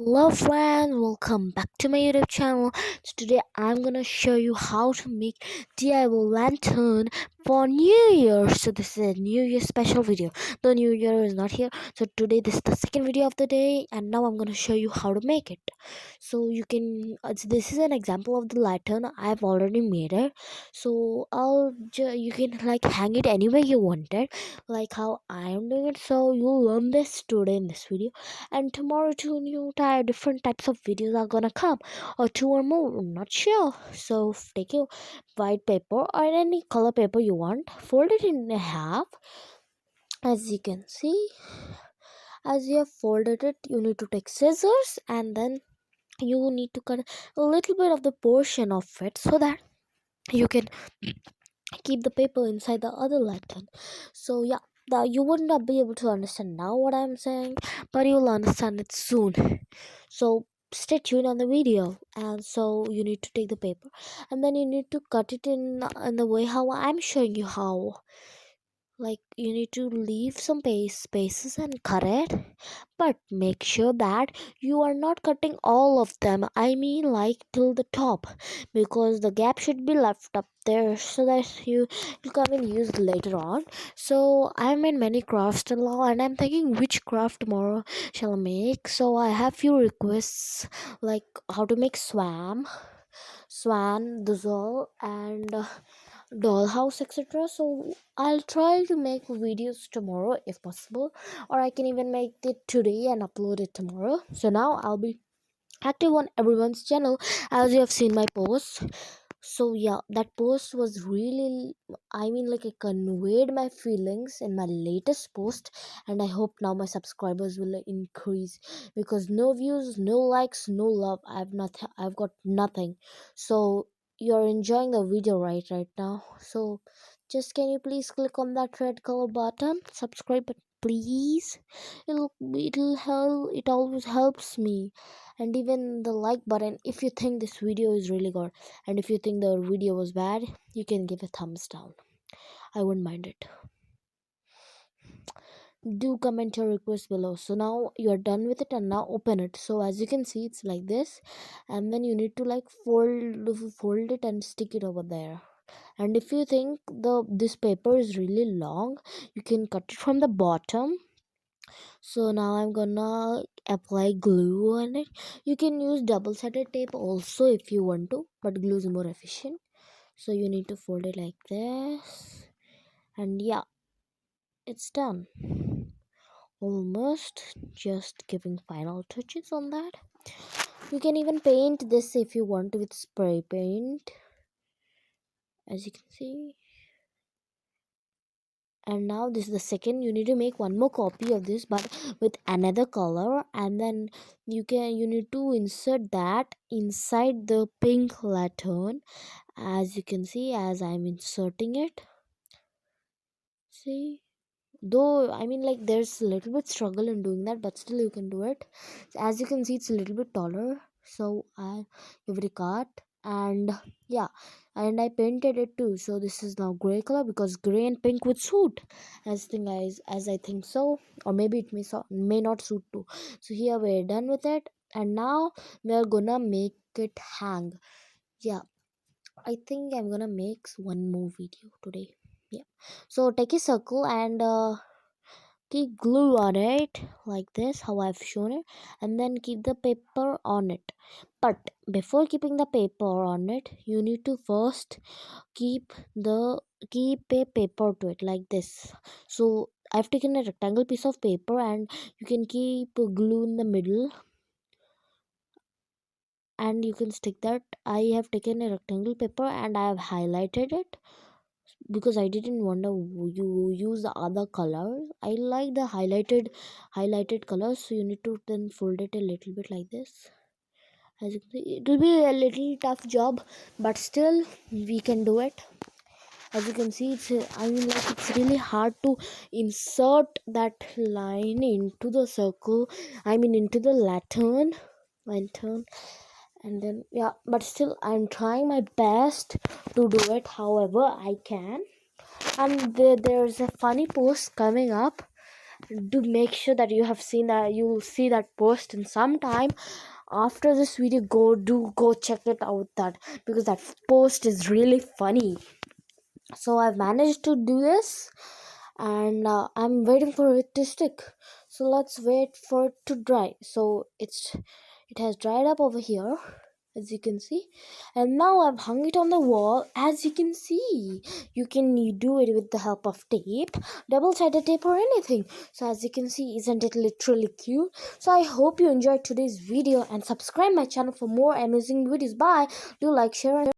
Hello friends, welcome back to my YouTube channel. So today I'm gonna show you how to make DIY lantern for New Year. So this is a New Year special video. The New Year is not here. So today this is the second video of the day and now I'm gonna show you how to make it. So you can this is an example of the lantern. I've already made it. So you can like hang it anywhere you wanted, like how I am doing it. So you'll learn this today in this video, and tomorrow two different types of videos are gonna come, or two or more, I'm not sure. So take your white paper or any color paper you want, fold it in half. As you can see, as you have folded it, you need to take scissors and then you need to cut a little bit of the portion of it so that you can keep the paper inside the other lantern. So yeah, you would not be able to understand now what I'm saying, but you'll understand it soon. So stay tuned on the video. And so you need to take the paper and then you need to cut it in the way how I'm showing you how. Like you need to leave some spaces and cut it, but make sure that you are not cutting all of them. I mean like till the top, because the gap should be left up there so that you come and use later on. So I made many crafts till now and I'm thinking which craft tomorrow shall I make. So I have few requests, like how to make swan, dozzle, and dollhouse, etc. So I'll try to make videos tomorrow if possible, or I can even make it today and upload it tomorrow. So now I'll be active on everyone's channel, as you have seen my post. So yeah, that post was really, I mean like, I conveyed my feelings in my latest post, and I hope now my subscribers will increase, because no views, no likes, no love, I've got nothing. So you're enjoying the video right now. So just can you please click on that red color button, subscribe button, please. It'll help, it always helps me. And even the like button if you think this video is really good, and if you think the video was bad, you can give a thumbs down. I wouldn't mind it. Do comment your request below. So now you're done with it, and now open it. So as you can see, it's like this, and then you need to like fold it and stick it over there. And if you think this paper is really long, you can cut it from the bottom. So now I'm gonna apply glue on it. You can use double-sided tape also if you want to, but glue is more efficient. So you need to fold it like this, and yeah, it's done. Almost, just giving final touches on that. You can even paint this if you want to with spray paint, as you can see. And now this is the second. You need to make one more copy of this, but with another color, and then you need to insert that inside the pink lantern, as you can see, as I'm inserting it. See, though I mean like there's a little bit struggle in doing that, but still you can do it. As you can see, it's a little bit taller, so I give it a cut. And yeah, and I painted it too, so this is now gray color, because gray and pink would suit, as I think so, or maybe it may not suit too. So here we're done with it, and now we're gonna make it hang. Yeah, I think I'm gonna make one more video today. Yeah, so take a circle and keep glue on it like this, how I've shown it, and then keep the paper on it. But before keeping the paper on it, you need to first keep a paper to it like this. So I've taken a rectangle piece of paper, and you can keep glue in the middle, and you can stick that. I have taken a rectangle paper and I have highlighted it, because I didn't want to you use the other colors. I like the highlighted colors, so you need to then fold it a little bit like this. As you can see, it will be a little tough job, but still we can do it. As you can see, I mean like, it's really hard to insert that line into the circle, I mean into the lantern. And then yeah, but still I'm trying my best to do it however I can. And there's a funny post coming up, do make sure that you have seen that, you will see that post in some time after this video. Go check it out, that because that post is really funny. So I've managed to do this, and I'm waiting for it to stick. So let's wait for it to dry. So it has dried up over here, as you can see, and now I've hung it on the wall. As you can see, you do it with the help of tape, double-sided tape or anything. So as you can see, isn't it literally cute? So I hope you enjoyed today's video, and subscribe my channel for more amazing videos. Bye. Do like, share, and